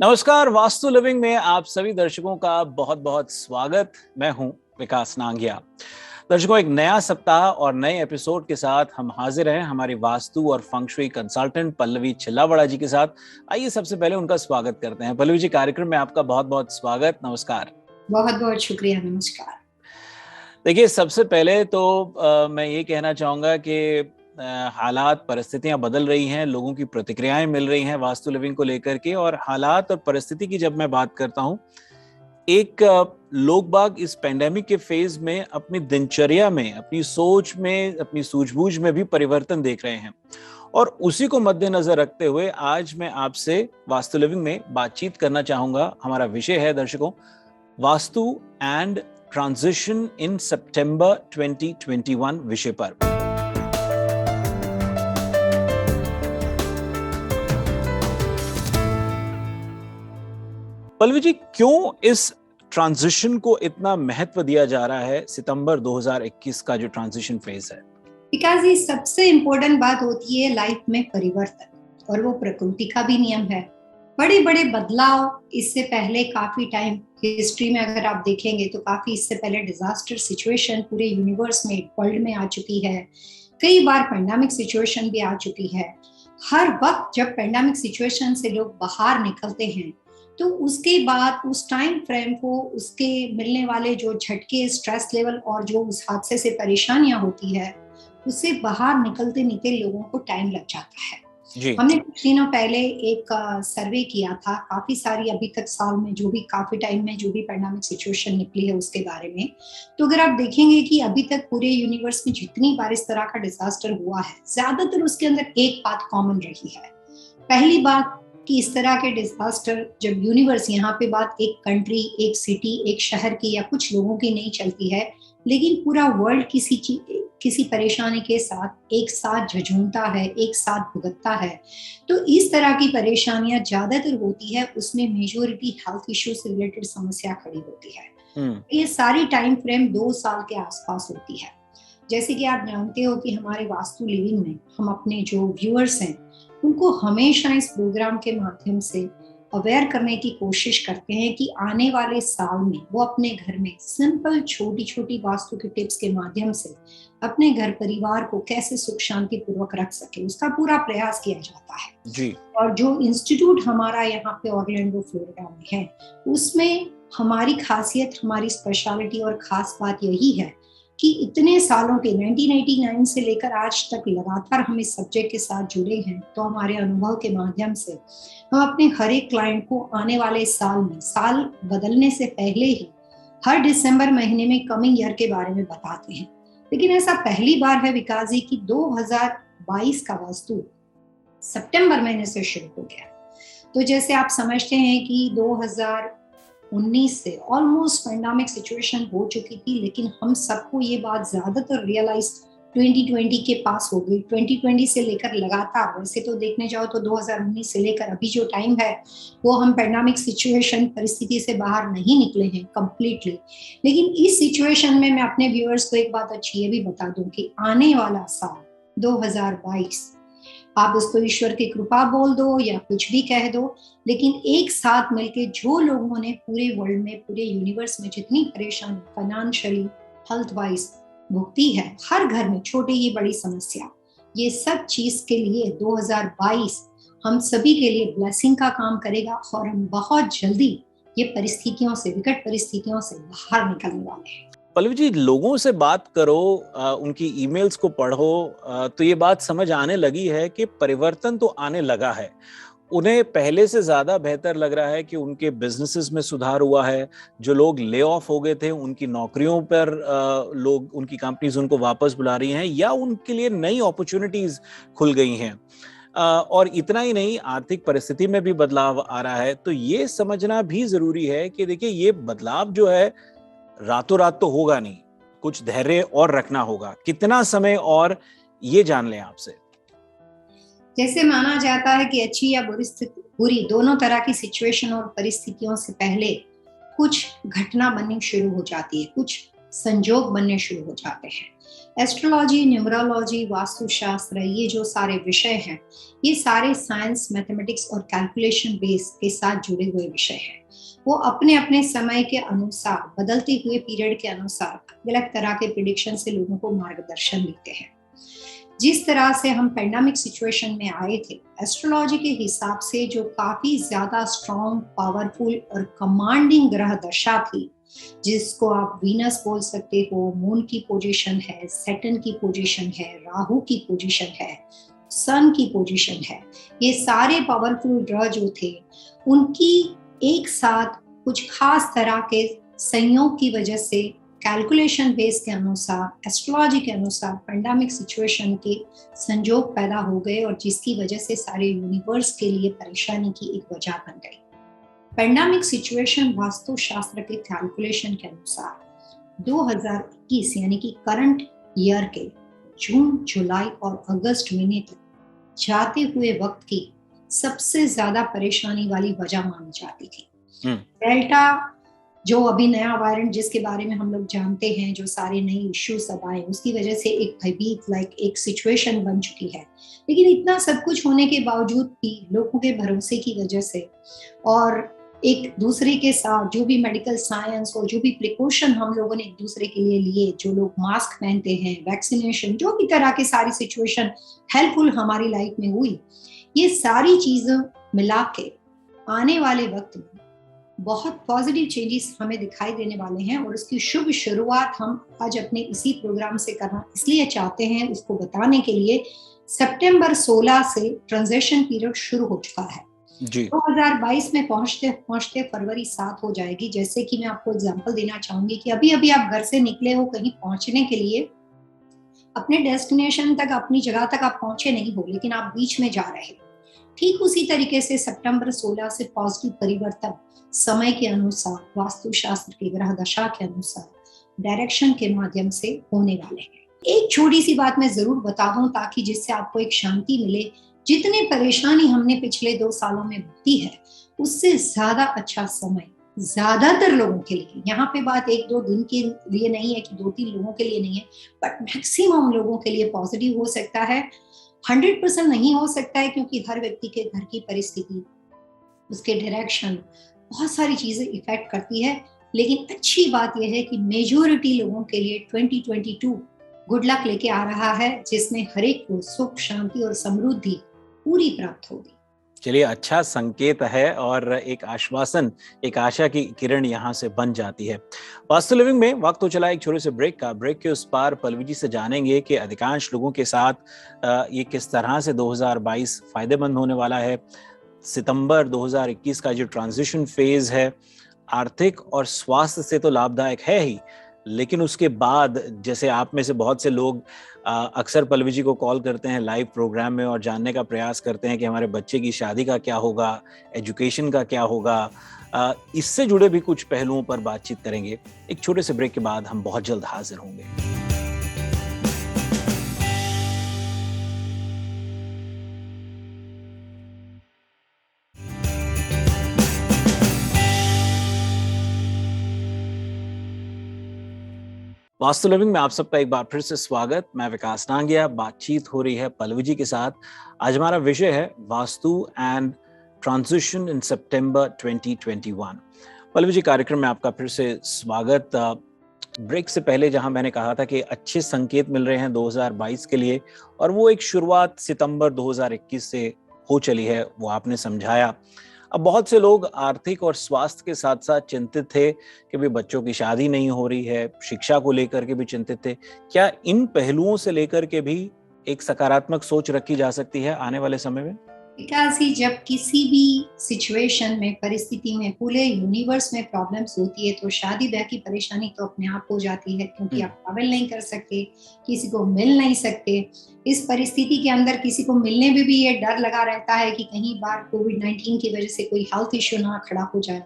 नमस्कार, वास्तु लिविंग में आप सभी दर्शकों का बहुत बहुत स्वागत। मैं हूं विकास नांगिया। दर्शकों, एक नया सप्ताह और नए एपिसोड के साथ हम हाजिर हैं हमारी वास्तु और फंगशुई कंसल्टेंट पल्लवी चिल्लावड़ा जी के साथ। आइए सबसे पहले उनका स्वागत करते हैं। पल्लवी जी, कार्यक्रम में आपका बहुत बहुत स्वागत। नमस्कार। बहुत बहुत शुक्रिया। नमस्कार। देखिए, सबसे पहले तो मैं ये कहना चाहूंगा कि हालात परिस्थितियां बदल रही हैं, लोगों की प्रतिक्रियाएं मिल रही हैं वास्तु लिविंग को लेकर के। और हालात और परिस्थिति की जब मैं बात करता हूं, एक लोग बाग इस पेंडेमिक के फेज में अपनी दिनचर्या में, अपनी सोच में, अपनी सूझबूझ में भी परिवर्तन देख रहे हैं। और उसी को मद्देनजर रखते हुए आज मैं आपसे वास्तु लिविंग में बातचीत करना चाहूंगा। हमारा विषय है दर्शकों, वास्तु एंड ट्रांजिशन इन सितंबर 2021 विषय पर। पल्लवी जी, क्यों इस ट्रांजिशन को इतना महत्व दिया जा रहा है? सितंबर 2021 का जो ट्रांजिशन फेज है, बिकॉज ये सबसे इम्पोर्टेंट बात होती है लाइफ में परिवर्तन, और वो प्रकृति का भी नियम है। बड़े बड़े बदलाव इससे पहले काफी टाइम हिस्ट्री में अगर आप देखेंगे तो काफी इससे पहले डिजास्टर सिचुएशन पूरे यूनिवर्स में, वर्ल्ड में आ चुकी है। कई बार पेंडेमिक सिचुएशन भी आ चुकी है। हर वक्त जब पेंडेमिक सिचुएशन से लोग बाहर निकलते हैं तो उसके बाद उस टाइम फ्रेम को, उसके मिलने वाले जो झटके, स्ट्रेस लेवल और जो उस हादसे से परेशानियां होती है, उससे बाहर निकलते निकलते लोगों को टाइम लग जाता है। जी। हमने कुछ दिनों पहले एक सर्वे किया था, काफी सारी अभी तक साल में जो भी काफी टाइम में जो भी पैंडेमिक सिचुएशन निकली है उसके बारे में। तो अगर आप देखेंगे कि अभी तक पूरे यूनिवर्स में जितनी बार इस तरह का डिजास्टर हुआ है, ज्यादातर उसके अंदर एक बात कॉमन रही है। पहली बात कि इस तरह के डिजास्टर जब यूनिवर्स, यहाँ पे बात एक कंट्री, एक सिटी, एक शहर की या कुछ लोगों की नहीं चलती है, लेकिन पूरा वर्ल्ड किसी परेशानी के साथ एक साथ झुंझुनता है, एक साथ भुगतता है। तो इस तरह की परेशानियां ज्यादातर होती है, उसमें मेजोरिटी हेल्थ इश्यू से रिलेटेड समस्या खड़ी होती है। ये सारी टाइम फ्रेम 2 साल के आसपास होती है। जैसे कि आप जानते हो कि हमारे वास्तु लिविंग में हम अपने जो व्यूअर्स हैं उनको हमेशा इस प्रोग्राम के माध्यम से अवेयर करने की कोशिश करते हैं कि आने वाले साल में वो अपने घर में सिंपल छोटी छोटी वास्तु के टिप्स के माध्यम से अपने घर परिवार को कैसे सुख शांति पूर्वक रख सके, उसका पूरा प्रयास किया जाता है। जी। और जो इंस्टीट्यूट हमारा यहाँ पे ऑरलैंडो फ्लोरिडा में है, उसमें हमारी खासियत, हमारी स्पेशलिटी और खास बात यही है कि इतने सालों के 1989 से लेकर आज तक लगातार हम इस सब्जेक्ट के साथ जुड़े हैं। तो हमारे अनुभव के माध्यम से हम अपने हर एक क्लाइंट को आने वाले साल में, साल बदलने से पहले ही हर दिसंबर महीने में कमिंग ईयर के बारे में बताते हैं। लेकिन ऐसा पहली बार है विकास जी कि 2022 का वास्तु सितंबर महीने से शुरू हो गया। तो जैसे आप समझते हैं कि 2019 से ऑलमोस्ट पैंडेमिक सिचुएशन हो चुकी थी, लेकिन हम सबको ये बात ज्यादातर रियलाइज 2020 के पास हो गई। 2020 से लेकर लगातार, वैसे तो देखने जाओ तो 2019 से लेकर अभी जो टाइम है वो हम पैंडेमिक सिचुएशन परिस्थिति से बाहर नहीं निकले हैं कंप्लीटली। लेकिन इस सिचुएशन में मैं अपने व्यूअर्स को एक बात अच्छी ये भी बता दूं कि आने वाला साल 2022, आप इसको ईश्वर की कृपा बोल दो या कुछ भी कह दो, लेकिन एक साथ मिलके जो लोगों ने पूरे वर्ल्ड में, पूरे यूनिवर्स में जितनी परेशानी फाइनेंशियली, हेल्थ वाइज भुगती है, हर घर में छोटी ही बड़ी समस्या, ये सब चीज के लिए 2022 हम सभी के लिए ब्लेसिंग का काम करेगा और हम बहुत जल्दी ये परिस्थितियों से, विकट परिस्थितियों से बाहर निकलने वाले हैं। पल्लवी जी, लोगों से बात करो, उनकी ईमेल्स को पढ़ो, तो ये बात समझ आने लगी है कि परिवर्तन तो आने लगा है। उन्हें पहले से ज्यादा बेहतर लग रहा है कि उनके बिजनेसेस में सुधार हुआ है। जो लोग ले ऑफ हो गए थे, उनकी नौकरियों पर लोग, उनकी कंपनीज उनको वापस बुला रही हैं या उनके लिए नई अपॉर्चुनिटीज खुल गई हैं। और इतना ही नहीं, आर्थिक परिस्थिति में भी बदलाव आ रहा है। तो ये समझना भी जरूरी है कि देखिए, ये बदलाव जो है रातों रात तो होगा नहीं, कुछ धैर्य और रखना होगा। कितना समय और, ये जान लें आपसे। जैसे माना जाता है कि अच्छी या बुरी दोनों तरह की सिचुएशन और परिस्थितियों से पहले कुछ घटना बननी शुरू हो जाती है, कुछ संजोग बनने शुरू हो जाते हैं। एस्ट्रोलॉजी, न्यूमरोलॉजी, वास्तुशास्त्र, ये जो सारे विषय हैं, ये सारे साइंस, मैथमेटिक्स और कैलकुलेशन बेस के साथ जुड़े हुए विषय हैं। वो अपने अपने समय के अनुसार, बदलते हुए पीरियड के अनुसार अलग तरह के प्रिडिक्शन से लोगों को मार्गदर्शन देते हैं। जिस तरह से हम पेंडेमिक सिचुएशन में आए थे, एस्ट्रोलॉजी के हिसाब से जो काफी ज्यादा स्ट्रॉन्ग, पावरफुल और कमांडिंग ग्रह दशा थी, जिसको आप वीनस बोल सकते हो, मून की पोजीशन है, सैटर्न की पोजीशन है, राहु की पोजीशन है, सन की पोजीशन है, ये सारे पावरफुल ग्रह जो थे, उनकी एक साथ कुछ खास तरह के संयोग की वजह से कैलकुलेशन बेस के अनुसार, एस्ट्रोलॉजी के अनुसार पेंडेमिक सिचुएशन के संजोग पैदा हो गए और जिसकी वजह से सारे यूनिवर्स के लिए परेशानी की एक वजह बन गई। पेंडेमिक सिचुएशन वास्तुशास्त्र के कैलकुलेशन के अनुसार 2021 यानी कि करंट ईयर के जून, जुलाई और अगस्त महीने तक जाते हुए वक्त की सबसे ज्यादा परेशानी वाली वजह मानी जाती थी। डेल्टा, जो अभी नया वायरेंट जिसके बारे में हम लोग जानते हैं, जो सारे नए इश्यूज सब आए, उसकी वजह से एक भयभीत एक सिचुएशन बन चुकी है। लेकिन इतना सब कुछ होने के बावजूद भी लोगों के भरोसे की वजह से और एक दूसरे के साथ जो भी मेडिकल साइंस और जो भी प्रिकॉशन हम लोगों ने एक दूसरे के लिए लिए, जो लोग मास्क पहनते हैं, वैक्सीनेशन, जो भी तरह की सारी सिचुएशन हेल्पफुल हमारी लाइफ में हुई, ये सारी चीजें मिला के आने वाले वक्त में बहुत पॉजिटिव चेंजेस हमें दिखाई देने वाले हैं। और उसकी शुभ शुरुआत हम आज अपने इसी प्रोग्राम से करना इसलिए चाहते हैं, उसको बताने के लिए सितंबर 16 से ट्रांजिशन पीरियड शुरू हो चुका है जी। 2022 में पहुंचते पहुंचते फरवरी 7 हो जाएगी। जैसे कि मैं आपको एग्जांपल देना चाहूंगी कि अभी अभी आप घर से निकले हो कहीं पहुंचने के लिए, अपने डेस्टिनेशन तक, अपनी जगह तक आप पहुंचे नहीं हो, लेकिन आप बीच में जा रहे हो। ठीक उसी तरीके से सितंबर 16 से पॉजिटिव परिवर्तन समय के अनुसार, वास्तुशास्त्र की ग्रह दशा के अनुसार, डायरेक्शन के माध्यम से होने वाले हैं। एक छोटी सी बात मैं जरूर बता दूं ताकि जिससे आपको एक शांति मिले। जितने परेशानी हमने पिछले 2 सालों में भुगती है, उससे ज्यादा अच्छा समय ज्यादातर लोगों के लिए, यहाँ पे बात 1-2 दिन के लिए नहीं है कि 2-3 लोगों के लिए नहीं है, बट मैक्सिमम लोगों के लिए पॉजिटिव हो सकता है। 100% नहीं हो सकता है क्योंकि हर व्यक्ति के घर की परिस्थिति, उसके डायरेक्शन, बहुत सारी चीजें इफेक्ट करती है। लेकिन अच्छी बात यह है कि मेजॉरिटी लोगों के लिए 2022 गुड लक लेके आ रहा है, जिसमें हर एक को सुख, शांति और समृद्धि पूरी प्राप्त होगी। चलिए, अच्छा संकेत है और एक आश्वासन, एक आशा की किरण यहाँ से बन जाती है। वास्तु लिविंग में वक्त तो चला एक छोटे से ब्रेक का। ब्रेक के उस पार पल्लवी जी से जानेंगे कि अधिकांश लोगों के साथ ये किस तरह से 2022 फायदेमंद होने वाला है। सितंबर 2021 का जो ट्रांजिशन फेज है, आर्थिक और स्वास्थ्य से तो लाभदायक है ही, लेकिन उसके बाद जैसे आप में से बहुत से लोग अक्सर पल्लवी जी को कॉल करते हैं लाइव प्रोग्राम में और जानने का प्रयास करते हैं कि हमारे बच्चे की शादी का क्या होगा, एजुकेशन का क्या होगा, इससे जुड़े भी कुछ पहलुओं पर बातचीत करेंगे। एक छोटे से ब्रेक के बाद हम बहुत जल्द हाजिर होंगे। वास्तु लिविंग में आप सबका एक बार फिर से स्वागत। मैं विकास नांगिया, बातचीत हो रही है पल्लवी जी के साथ। आज हमारा विषय है वास्तु एंड ट्रांजिशन इन सितंबर 2021। पल्लवी जी, कार्यक्रम में आपका फिर से स्वागत। ब्रेक से पहले जहां मैंने कहा था कि अच्छे संकेत मिल रहे हैं 2022 के लिए, और वो एक शुरुआत सितंबर 2021 से हो चली है, वो आपने समझाया। अब बहुत से लोग आर्थिक और स्वास्थ्य के साथ साथ चिंतित थे कि भी बच्चों की शादी नहीं हो रही है, शिक्षा को लेकर के भी चिंतित थे। क्या इन पहलुओं से लेकर के भी एक सकारात्मक सोच रखी जा सकती है आने वाले समय में? बिकॉज़ जब किसी भी सिचुएशन में, परिस्थिति में, पूरे यूनिवर्स में प्रॉब्लम्स होती है, तो शादी ब्याह की परेशानी तो अपने आप हो जाती है, क्योंकि आप ट्रैवल नहीं कर सकते, किसी को मिल नहीं सकते। इस परिस्थिति के अंदर किसी को मिलने में भी ये डर लगा रहता है कि कहीं बार कोविड-19 की वजह से कोई हेल्थ इश्यू ना खड़ा हो जाए।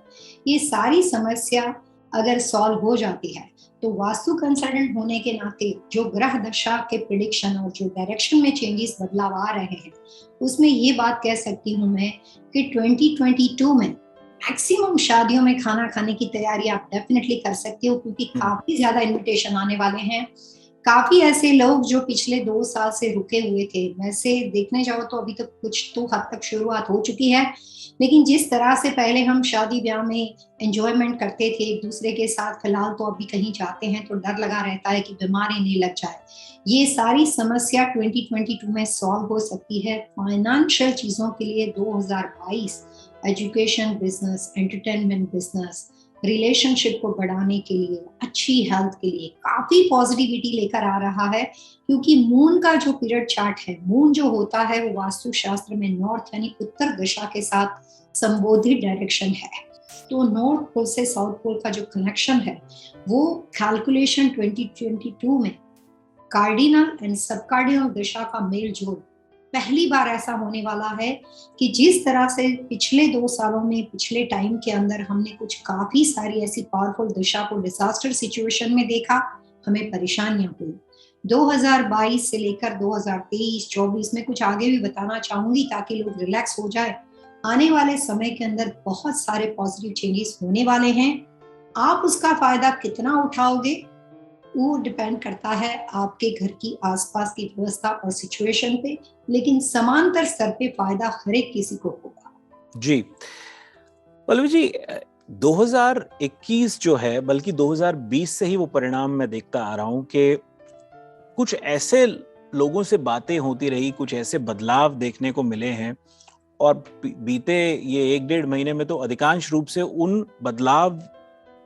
ये सारी समस्या अगर सॉल्व हो जाती है, तो वास्तु कंसल्टेंट होने के नाते जो ग्रह दशा के प्रेडिक्शन और जो डायरेक्शन में चेंजेस, बदलाव आ रहे हैं, उसमें ये बात कह सकती हूँ मैं कि 2022 में मैक्सिमम शादियों में खाना खाने की तैयारी आप डेफिनेटली कर सकते हो, क्योंकि काफी ज्यादा इनविटेशन आने वाले हैं। काफी ऐसे लोग जो पिछले 2 साल से रुके हुए थे, वैसे देखने जाओ तो अभी तक कुछ तो हद तक शुरुआत हो चुकी है, लेकिन जिस तरह से पहले हम शादी ब्याह में एंजॉयमेंट करते थे एक दूसरे के साथ, फिलहाल तो अभी कहीं जाते हैं तो डर लगा रहता है कि बीमारी नहीं लग जाए। ये सारी समस्या 2022 में सॉल्व हो सकती है। फाइनेंशियल चीजों के लिए 2022 education business, entertainment business, relationship को बढ़ाने के लिए, अच्छी हेल्थ के लिए काफी पॉजिटिविटी लेकर आ रहा है, क्योंकि मून का जो पीरियड चार्ट है, मून जो होता है वो वास्तु शास्त्र में नॉर्थ यानी उत्तर दिशा के साथ संबोधित डायरेक्शन है। तो नॉर्थ पोल से साउथ पोल का जो कनेक्शन है वो कैलकुलेशन 2022 में कार्डिनल एंड सब कार्डिनल दिशा का मेल जोल पहली बार ऐसा होने वाला है कि जिस तरह से पिछले 2 सालों में, पिछले टाइम के अंदर हमने कुछ काफी सारी ऐसी पावरफुल दिशा को डिजास्टर सिचुएशन में देखा, हमें परेशानियां हुई। 2022 से लेकर 2023-24 में कुछ आगे भी बताना चाहूंगी ताकि लोग रिलैक्स हो जाए। आने वाले समय के अंदर बहुत सारे पॉजिटिव चेंजेस होने वाले हैं। आप उसका फायदा कितना उठाओगे वो डिपेंड करता है आपके घर की आसपास की व्यवस्था और सिचुएशन पे, लेकिन समांतर स्तर पे फायदा हर एक किसी को होगा। जी पल्लवी जी, 2021 जो है, बल्कि 2020 से ही वो परिणाम मैं देखता आ रहा हूं कि कुछ ऐसे लोगों से बातें होती रही, कुछ ऐसे बदलाव देखने को मिले हैं, और बीते ये 1-1.5 महीने में तो अधिकांश रूप से उन बदलाव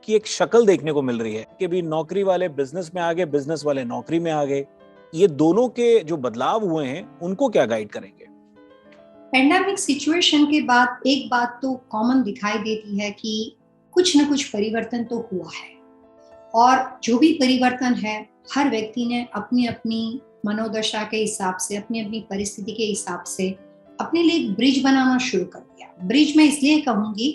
की एक शक्ल देखने को मिल रही है कि भी नौकरी वाले बिजनेस में आ गए, बिजनेस वाले नौकरी में आ गए। ये दोनों के जो बदलाव हुए हैं उनको क्या गाइड करेंगे? पेंडेमिक सिचुएशन के बाद एक बात तो कॉमन दिखाई देती है कि कुछ न कुछ परिवर्तन तो हुआ है, और जो भी परिवर्तन है हर व्यक्ति ने अपनी अपनी मनोदशा के हिसाब से, अपनी अपनी परिस्थिति के हिसाब से अपने लिए एक ब्रिज बनाना शुरू कर दिया। ब्रिज में इसलिए कहूंगी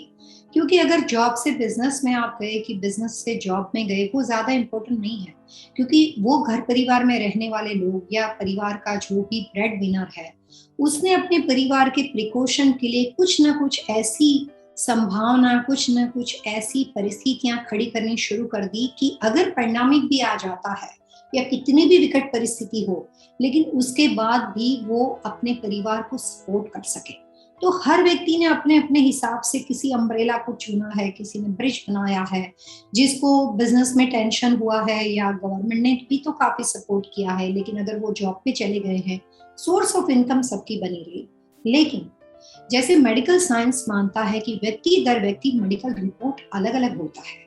क्योंकि अगर जॉब से बिजनेस में आप गए कि बिजनेस से जॉब में गए, वो ज्यादा इम्पोर्टेंट नहीं है, क्योंकि वो घर परिवार में रहने वाले लोग या परिवार का जो भी ब्रेड विनर है, उसने अपने परिवार के प्रिकॉशन के लिए कुछ ना कुछ ऐसी संभावना, कुछ न कुछ ऐसी परिस्थितियां खड़ी करनी शुरू कर दी कि अगर पैंडेमिक भी आ जाता है या कितनी भी विकट परिस्थिति हो, लेकिन उसके बाद भी वो अपने परिवार को सपोर्ट कर सके। तो हर व्यक्ति ने अपने अपने हिसाब से किसी अम्ब्रेला को चुना है, किसी ने ब्रिज बनाया है, जिसको बिजनेस में टेंशन हुआ है या गवर्नमेंट ने भी तो काफी सपोर्ट किया है, लेकिन अगर वो जॉब पे चले गए हैं, सोर्स ऑफ इनकम सबकी बनी रही। लेकिन जैसे मेडिकल साइंस मानता है कि व्यक्ति दर व्यक्ति मेडिकल रिपोर्ट अलग अलग होता है,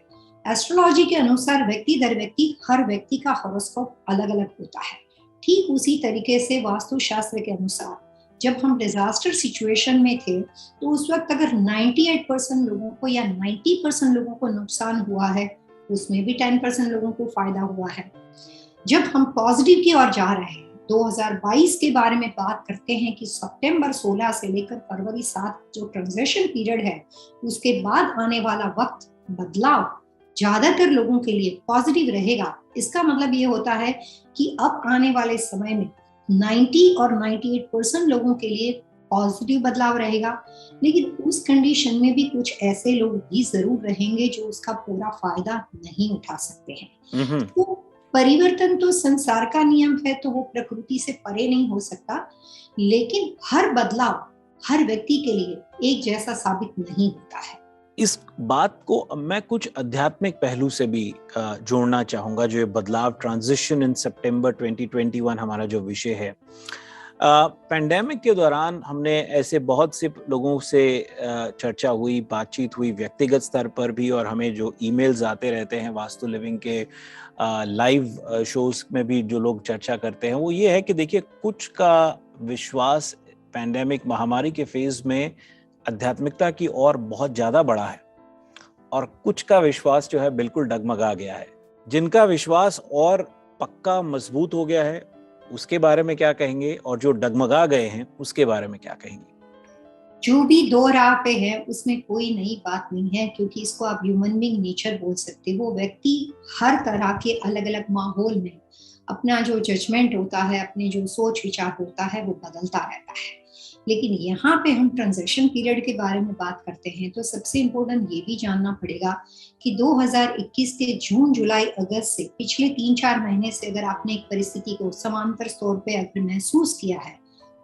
एस्ट्रोलॉजी के अनुसार व्यक्ति दर व्यक्ति हर व्यक्ति का हॉरोस्कोप अलग अलग होता है। ठीक उसी तरीके से वास्तु शास्त्र के अनुसार जब हम डिजास्टर सिचुएशन में थे तो उस वक्त अगर 98% लोगों को या 90% लोगों को नुकसान हुआ है, उसमें भी 10% लोगों को फायदा हुआ है। जब हम पॉजिटिव की ओर जा रहे हैं, 2022 के बारे में बात करते हैं कि सितंबर 16 से लेकर फरवरी 7 जो ट्रांजिशन पीरियड है, उसके बाद आने वाला वक्त बदलाव ज्यादातर लोगों के लिए पॉजिटिव रहेगा। इसका मतलब ये होता है कि अब आने वाले समय में 90 और 98% लोगों के लिए पॉजिटिव बदलाव रहेगा, लेकिन उस कंडीशन में भी कुछ ऐसे लोग भी जरूर रहेंगे जो उसका पूरा फायदा नहीं उठा सकते हैं। तो परिवर्तन तो संसार का नियम है, तो वो प्रकृति से परे नहीं हो सकता, लेकिन हर बदलाव हर व्यक्ति के लिए एक जैसा साबित नहीं होता है। इस बात को मैं कुछ आध्यात्मिक पहलू से भी जोड़ना चाहूंगा। जो ये बदलाव, ट्रांजिशन इन सितंबर 2021 हमारा जो विषय है, पैंडेमिक के दौरान हमने ऐसे बहुत से लोगों से चर्चा हुई, बातचीत हुई व्यक्तिगत स्तर पर भी, और हमें जो ईमेल्स आते रहते हैं वास्तु लिविंग के लाइव शोज में भी जो लोग चर्चा करते हैं, वो ये है कि देखिए, कुछ का विश्वास पैंडेमिक महामारी के फेज में आध्यात्मिकता की ओर बहुत ज्यादा बढ़ा है, और कुछ का विश्वास जो है बिल्कुल डगमगा गया है। जिनका विश्वास और पक्का मजबूत हो गया है उसके बारे में क्या कहेंगे, और जो डगमगा गए हैं उसके बारे में क्या कहेंगे? जो भी दो राह पे है उसमें कोई नई बात नहीं है, क्योंकि इसको आप ह्यूमन बीइंग नेचर बोल सकते हो। वो व्यक्ति हर तरह के अलग अलग माहौल में अपना जो जजमेंट होता है, अपने जो सोच विचार होता है, वो बदलता रहता है। लेकिन यहाँ पे हम ट्रांजैक्शन पीरियड के बारे में बात करते हैं तो सबसे इम्पोर्टेंट ये भी जानना पड़ेगा कि 2021 के जून, जुलाई, अगस्त से पिछले 3-4 महीने से अगर आपने एक परिस्थिति को समांतर तौर पे अगर महसूस किया है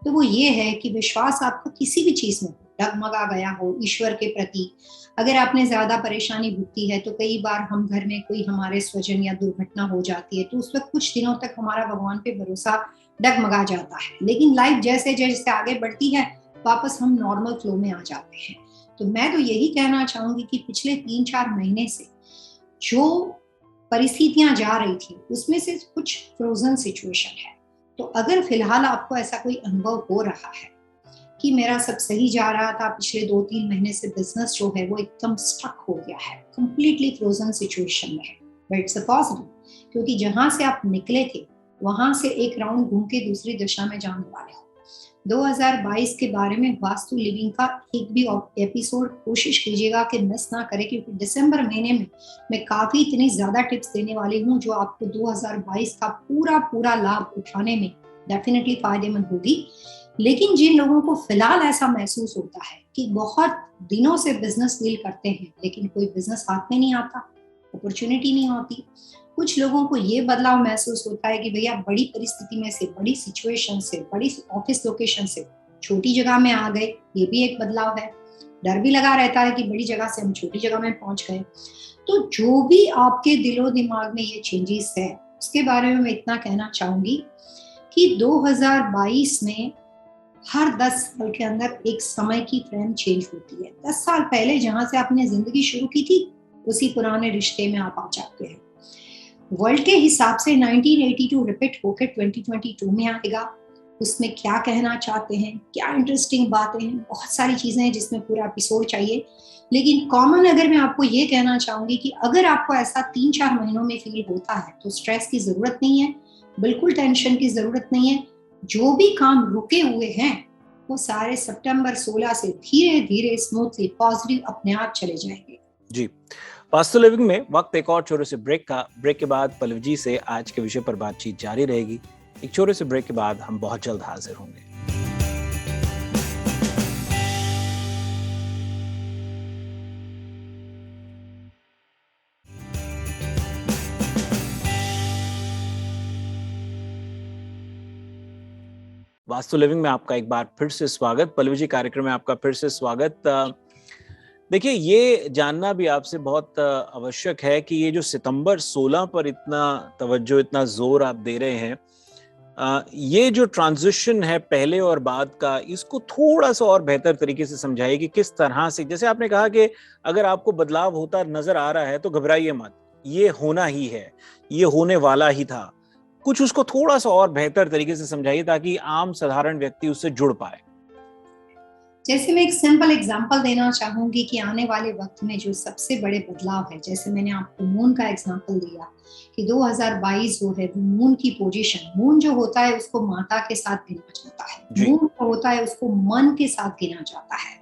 तो वो ये है कि विश्वास आपका किसी भी चीज में डगमगा गया हो ईश्वर के प्रति। अगर आपने ज्यादा परेशानी भुगती है तो कई बार हम घर में कोई हमारे स्वजन या दुर्घटना हो जाती है तो उस वक्त कुछ दिनों तक हमारा भगवान पे भरोसा डगमगा जाता है, लेकिन लाइफ जैसे जैसे आगे बढ़ती है वापस हम नॉर्मल फ्लो में आ जाते हैं। तो मैं तो यही कहना चाहूंगी कि पिछले 3-4 महीने से जो परिस्थितियां जा रही थी उसमें से कुछ फ्रोजन सिचुएशन है। तो अगर फिलहाल आपको ऐसा कोई अनुभव हो रहा है कि मेरा सब सही जा रहा था, पिछले 2-3 महीने से बिजनेस जो है वो एकदम स्टक हो गया है, कंप्लीटली फ्रोजन सिचुएशन में है, बट इट्स अ पॉजिटिव, क्योंकि जहां से आप निकले थे वहां से एक राउंड घूम के दूसरी दिशा में जाने वाले हो। 2022 के बारे में वास्तु लिविंग का एक भी एपिसोड कोशिश कीजिएगा कि मिस ना करें, क्योंकि दिसंबर महीने में मैं काफी इतनी ज्यादा टिप्स देने वाली हूँ जो आपको 2022 का पूरा लाभ उठाने में डेफिनेटली फायदेमंद होगी। लेकिन जिन लोगों को फिलहाल ऐसा महसूस होता है कि बहुत दिनों से बिजनेस डील करते हैं लेकिन कोई बिजनेस हाथ में नहीं आता, अपॉर्चुनिटी नहीं होती, कुछ लोगों को ये बदलाव महसूस होता है कि भैया बड़ी परिस्थिति में से, बड़ी सिचुएशन से, बड़ी ऑफिस लोकेशन से छोटी जगह में आ गए, ये भी एक बदलाव है। डर भी लगा रहता है कि बड़ी जगह से हम छोटी जगह में पहुंच गए। तो जो भी आपके दिलो दिमाग में ये चेंजेस है उसके बारे में मैं इतना कहना चाहूंगी कि 2022 में हर 10 साल के अंदर एक समय की फ्रेम चेंज होती है। 10 साल पहले जहां से आपने जिंदगी शुरू की थी उसी पुराने रिश्ते में आप आ जाते हैं। वर्ल्ड के हिसाब से 1982 रिपीट होकर 2022 में आएगा। उसमें क्या कहना चाहते हैं, क्या इंटरेस्टिंग बातें हैं, बहुत सारी चीजें हैं जिसमें पूरा एपिसोड चाहिए। लेकिन कॉमन अगर मैं आपको ये कहना चाहूंगी कि अगर आपको ऐसा 3-4 महीनों में फील होता है तो स्ट्रेस की जरूरत नहीं है, बिल्कुल टेंशन की जरूरत नहीं है। जो भी काम रुके हुए हैं वो सारे सितंबर 16 से धीरे धीरे स्मूथली पॉजिटिव अपने आप चले जाएंगे। जी, वास्तु लिविंग में वक्त एक और छोटे से ब्रेक का। ब्रेक के बाद पल्लवी जी से आज के विषय पर बातचीत जारी रहेगी। एक छोटे से ब्रेक के बाद हम बहुत जल्द हाजिर होंगे। वास्तु लिविंग में आपका एक बार फिर से स्वागत। पल्लवी जी, कार्यक्रम में आपका फिर से स्वागत। देखिए, ये जानना भी आपसे बहुत आवश्यक है कि ये जो सितंबर 16 पर इतना तवज्जो, इतना जोर आप दे रहे हैं, ये जो ट्रांजिशन है पहले और बाद का, इसको थोड़ा सा और बेहतर तरीके से समझाइए कि किस तरह से, जैसे आपने कहा कि अगर आपको बदलाव होता नजर आ रहा है तो घबराइए मत, ये होना ही है, ये होने वाला ही था। कुछ उसको थोड़ा सा और बेहतर तरीके से समझाइए ताकि आम साधारण व्यक्ति उससे जुड़ पाए। जैसे मैं एक सिंपल एग्जांपल देना चाहूंगी कि आने वाले वक्त में जो सबसे बड़े बदलाव है, जैसे मैंने आपको मून का एग्जांपल दिया कि 2022 जो है वो मून की पोजीशन, मून जो होता है उसको माता के साथ गिना जाता है, मून जो होता है उसको मन के साथ गिना जाता है।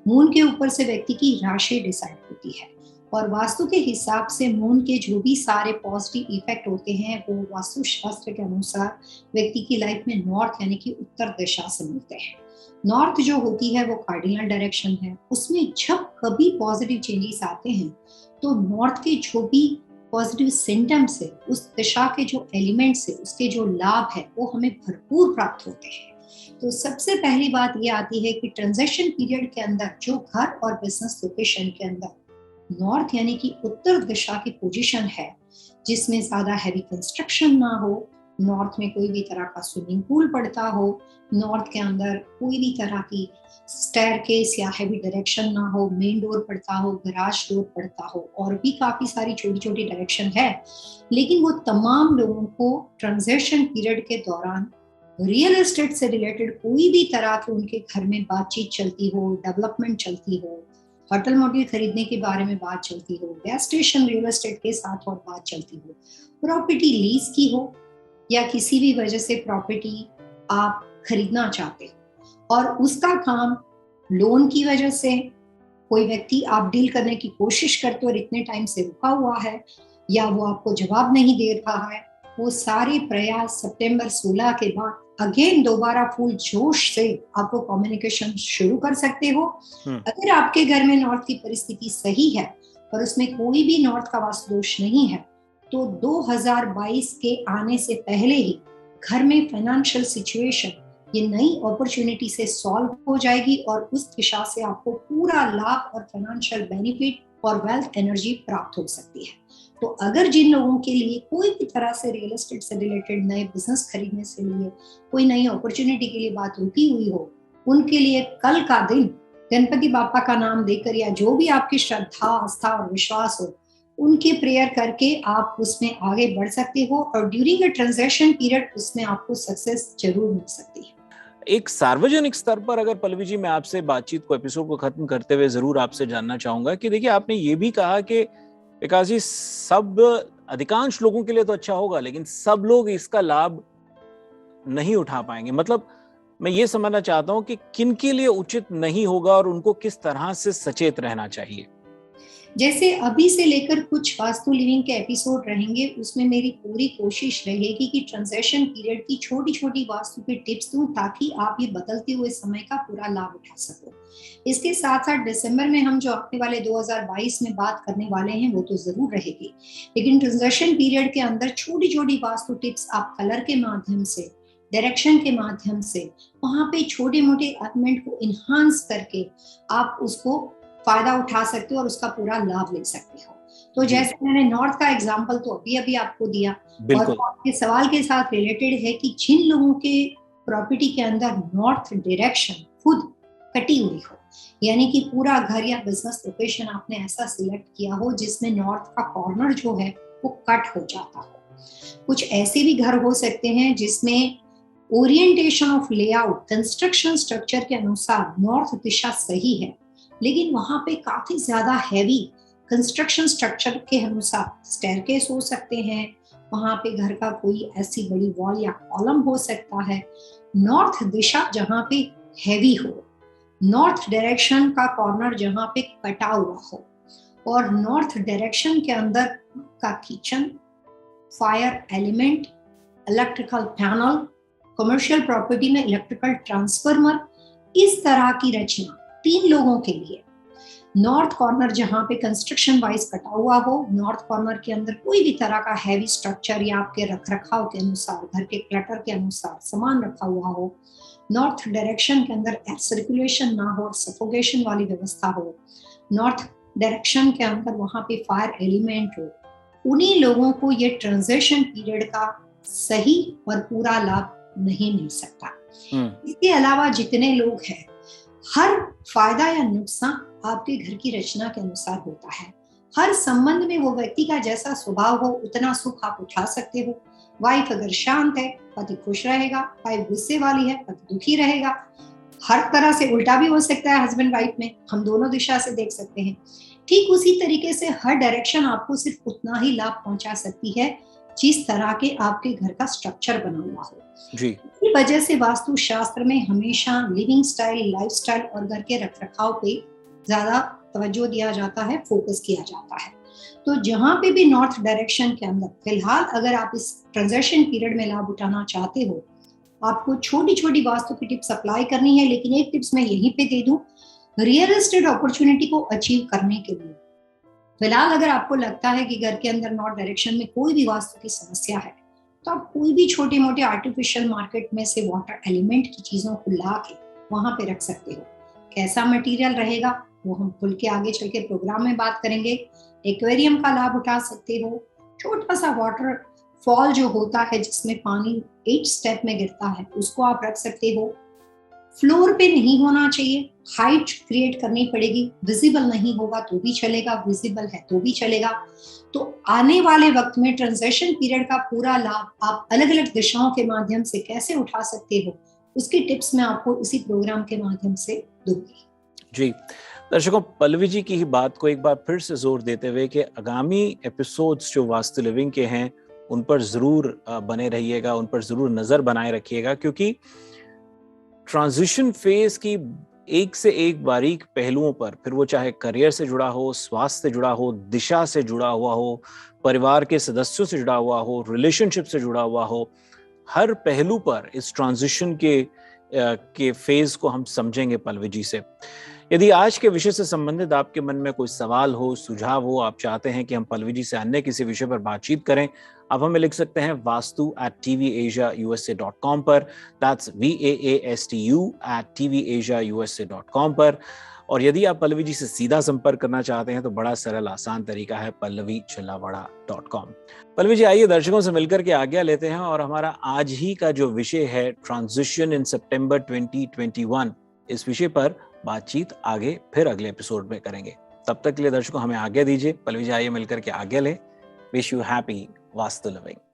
मून के ऊपर से व्यक्ति की राशि डिसाइड होती है और वास्तु के हिसाब से मून के जो भी सारे पॉजिटिव इफेक्ट होते हैं वो वास्तु शास्त्र के अनुसार व्यक्ति की लाइफ में नॉर्थ यानी कि उत्तर दिशा से मिलते हैं। नॉर्थ जो होती है वो कार्डिनल डायरेक्शन है, उसमें जब कभी पॉजिटिव चेंजेस आते हैं तो नॉर्थ के जो भी पॉजिटिव सिम्टम्स है, उस दिशा के जो एलिमेंट्स है, उसके जो लाभ है वो हमें भरपूर प्राप्त होते हैं। तो सबसे पहली बात ये आती है कि ट्रांजिशन पीरियड के अंदर जो घर और बिजनेस लोकेशन के अंदर नॉर्थ यानी कि उत्तर दिशा की पोजीशन है, जिसमें ज्यादा हैवी कंस्ट्रक्शन ना हो, नॉर्थ में कोई भी तरह का स्विमिंग पूल पड़ता हो, नॉर्थ के अंदर कोई भी तरह की स्टेयरकेस या हैवी डायरेक्शन ना हो, मेन डोर पड़ता हो, गैराज डोर पड़ता हो, और भी काफी सारी छोटी छोटी डायरेक्शन है। लेकिन वो तमाम लोगों को ट्रांजिशन पीरियड के दौरान रियल एस्टेट से रिलेटेड कोई भी तरह के उनके घर में बातचीत चलती हो, डेवलपमेंट चलती हो, होटल मोटल खरीदने के बारे में बात चलती हो, गैस स्टेशन रियल एस्टेट के साथ और बात चलती हो, प्रॉपर्टी लीज की हो या किसी भी वजह से प्रॉपर्टी आप खरीदना चाहते हो और उसका काम लोन की वजह से कोई व्यक्ति आप डील करने की कोशिश करते हो और इतने टाइम से रुका हुआ है या वो आपको जवाब नहीं दे रहा है, वो सारे प्रयास सितंबर 16 के बाद अगेन दोबारा फुल जोश से आपको कम्युनिकेशन शुरू कर सकते हो। अगर आपके घर में नॉर्थ की परिस्थिति सही है और उसमें कोई भी नॉर्थ का वास्तु दोष नहीं है, तो 2022 के आने से पहले ही घर में फाइनेंशियल सिचुएशन ये नई अपॉर्चुनिटी से सॉल्व हो जाएगी और उस दिशा से आपको पूरा लाभ और फाइनेंशियल बेनिफिट और वेल्थ एनर्जी प्राप्त हो सकती है। तो अगर जिन लोगों के लिए कोई भी तरह से रियल एस्टेट से रिलेटेड नए बिजनेस खरीदने से लिए कोई नई अपॉर्चुनिटी के लिए बात रुकी हुई हो, उनके लिए कल का दिन गणपति बापा का नाम देकर या जो भी आपकी श्रद्धा, आस्था और विश्वास हो, उनके प्रेयर करके आप उसमें आगे बढ़ सकते हो और ड्यूरिंग अ ट्रांजैक्शन पीरियड उसमें आपको सक्सेस जरूर मिल सकती है। एक सार्वजनिक स्तर पर अगर पल्लवी जी मैं आपसे बातचीत को, एपिसोड को खत्म करते हुए जरूर आपसे जानना चाहूंगा कि देखिए, आपने ये भी कहा कि विकास जी, सब अधिकांश लोगों के लिए तो अच्छा होगा, लेकिन सब लोग इसका लाभ नहीं उठा पाएंगे। मतलब मैं ये समझना चाहता हूं कि किन के लिए उचित नहीं होगा और उनको किस तरह से सचेत रहना चाहिए। जैसे अभी से लेकर कुछ वास्तु लिविंग के एपिसोड रहेंगे, उसमें मेरी पूरी कोशिश रहेगी कि ट्रांजैक्शन पीरियड की छोटी छोटी वास्तु के टिप्स दूं ताकि आप ये बदलते हुए समय का पूरा लाभ उठा सको। इसके साथ साथ दिसंबर में हम जो आने वाले 2022 में बात करने वाले हैं वो तो जरूर रहेगी, लेकिन ट्रांजैक्शन पीरियड के अंदर छोटी छोटी वास्तु टिप्स आप कलर के माध्यम से, डायरेक्शन के माध्यम से, वहां पे छोटे मोटे एलिमेंट को इन्हांस करके आप उसको फायदा उठा सकते हो और उसका पूरा लाभ ले सकते हो। तो जैसे मैंने नॉर्थ का एग्जांपल तो अभी आपको दिया, और आपके सवाल के साथ रिलेटेड है कि जिन लोगों के प्रॉपर्टी के अंदर नॉर्थ डायरेक्शन खुद कटी हुई हो, यानी कि पूरा घर या बिजनेस लोकेशन आपने ऐसा सिलेक्ट किया हो जिसमें नॉर्थ का कॉर्नर जो है वो कट हो जाता हो। कुछ ऐसे भी घर हो सकते हैं जिसमें orientation of layout, construction structure के अनुसार नॉर्थ दिशा सही है, लेकिन वहां पे काफी ज्यादा हैवी कंस्ट्रक्शन स्ट्रक्चर के अनुसार स्टेयरकेस हो सकते हैं, वहां पे घर का कोई ऐसी बड़ी वॉल या कॉलम हो सकता है। नॉर्थ दिशा जहां पे हैवी हो, नॉर्थ डायरेक्शन का कॉर्नर जहां पे कटा हुआ हो, और नॉर्थ डायरेक्शन के अंदर का kitchen, fire element, electrical panel, commercial property में इलेक्ट्रिकल ट्रांसफार्मर, इस तरह की रचना 3 लोगों के लिए। नॉर्थ कॉर्नर जहां पे कंस्ट्रक्शन वाइज कटा हुआ हो, नॉर्थ कॉर्नर के अंदर कोई भी तरह का हैवी स्ट्रक्चर या आपके रख रखाव के अनुसार, घर के क्लटर के अनुसार सामान रखा हुआ हो, नॉर्थ डायरेक्शन के अंदर एयर सर्कुलेशन ना हो, सफोकेशन वाली व्यवस्था हो, नॉर्थ डायरेक्शन के अंदर वहां पे फायर एलिमेंट हो, उन्हीं लोगों को ये ट्रांजिशन पीरियड का सही और पूरा लाभ नहीं मिल सकता। इसके अलावा जितने लोग हैं, हर फायदा या नुकसान आपके घर की रचना के अनुसार होता है। हर संबंध में वो व्यक्ति का जैसा स्वभाव हो उतना सुख आप उठा सकते हो। वाइफ अगर शांत है, पति खुश रहेगा, वाइफ गुस्से वाली है, पति दुखी रहेगा। हर तरह से उल्टा भी हो सकता है हस्बैंड वाइफ में, हम दोनों दिशा से देख सकते हैं। ठीक उसी तरीके से हर डायरेक्शन आपको सिर्फ उतना ही लाभ पहुंचा सकती है जिस तरह के आपके घर का स्ट्रक्चर बना हुआ हो। इसी वजह से वास्तु शास्त्र में हमेशा लिविंग स्टाइल, लाइफस्टाइल और घर के रखरखाव पे ज्यादा तवज्जो दिया जाता है, फोकस किया जाता है। तो जहां पे भी नॉर्थ डायरेक्शन के अंदर फिलहाल अगर आप इस ट्रांजिशन पीरियड में लाभ उठाना चाहते हो, आपको छोटी छोटी वास्तु की टिप्स अप्लाई करनी है। लेकिन एक टिप्स मैं यहीं पे दे दूं, रियल एस्टेट अपॉर्चुनिटी को अचीव करने के लिए फिलहाल अगर आपको लगता है कि घर के अंदर नॉर्थ डायरेक्शन में कोई भी वास्तु की समस्या है, तो आप कोई भी छोटे मोटे आर्टिफिशियल मार्केट में से वाटर एलिमेंट की चीजों को ला के वहां पे रख सकते हो। कैसा मटेरियल रहेगा वो हम खुल के आगे चल के प्रोग्राम में बात करेंगे। एक्वेरियम का लाभ उठा सकते हो। छोटा सा वाटर फॉल जो होता है जिसमें पानी 8 स्टेप में गिरता है, उसको आप रख सकते हो। फ्लोर पे नहीं होना चाहिए, हाइट क्रिएट करनी पड़ेगी। विजिबल नहीं होगा तो भी चलेगा, विजिबल है तो भी चलेगा। तो आने वाले वक्त में ट्रांजिशन पीरियड का पूरा लाभ आप अलग अलग दिशाओं के माध्यम से कैसे उठा सकते हो, उसकी टिप्स मैं आपको इसी प्रोग्राम के माध्यम से दूंगी। जी दर्शकों, पल्लवी जी की ही बात को एक बार फिर से जोर देते हुए कि आगामी एपिसोड्स जो वास्तु लिविंग के हैं उन पर जरूर बने रहिएगा, उन पर जरूर नजर बनाए रखिएगा, क्योंकि ट्रांजिशन फेज की एक से एक बारीक पहलुओं पर, फिर वो चाहे करियर से जुड़ा हो, स्वास्थ्य से जुड़ा हो, दिशा से जुड़ा हुआ हो, परिवार के सदस्यों से जुड़ा हुआ हो, रिलेशनशिप से जुड़ा हुआ हो, हर पहलू पर इस ट्रांजिशन के फेज को हम समझेंगे पल्लवी जी से। यदि आज के विषय से संबंधित आपके मन में कोई सवाल हो, सुझाव हो, आप चाहते हैं कि हम पल्लवी जी से अन्य किसी विषय पर बातचीत करें, आप हमें लिख सकते हैं vastu@tvasiausa.com पर। दैट्स VAASTU@tvasiausa.com पर। और यदि आप पल्लवी जी से सीधा संपर्क करना चाहते हैं तो बड़ा सरल आसान तरीका है pallavichillawada.com। पल्लवी जी, आइए दर्शकों से मिलकर के आज्ञा लेते हैं और हमारा आज ही का जो विषय है ट्रांजिशन इन सितंबर 2021, इस विषय पर बातचीत आगे फिर अगले एपिसोड में करेंगे। तब तक के लिए दर्शकों हमें आज्ञा दीजिए। पल्लवी जी, आइए मिलकर के आज्ञा लें। Wish you happy vastu living.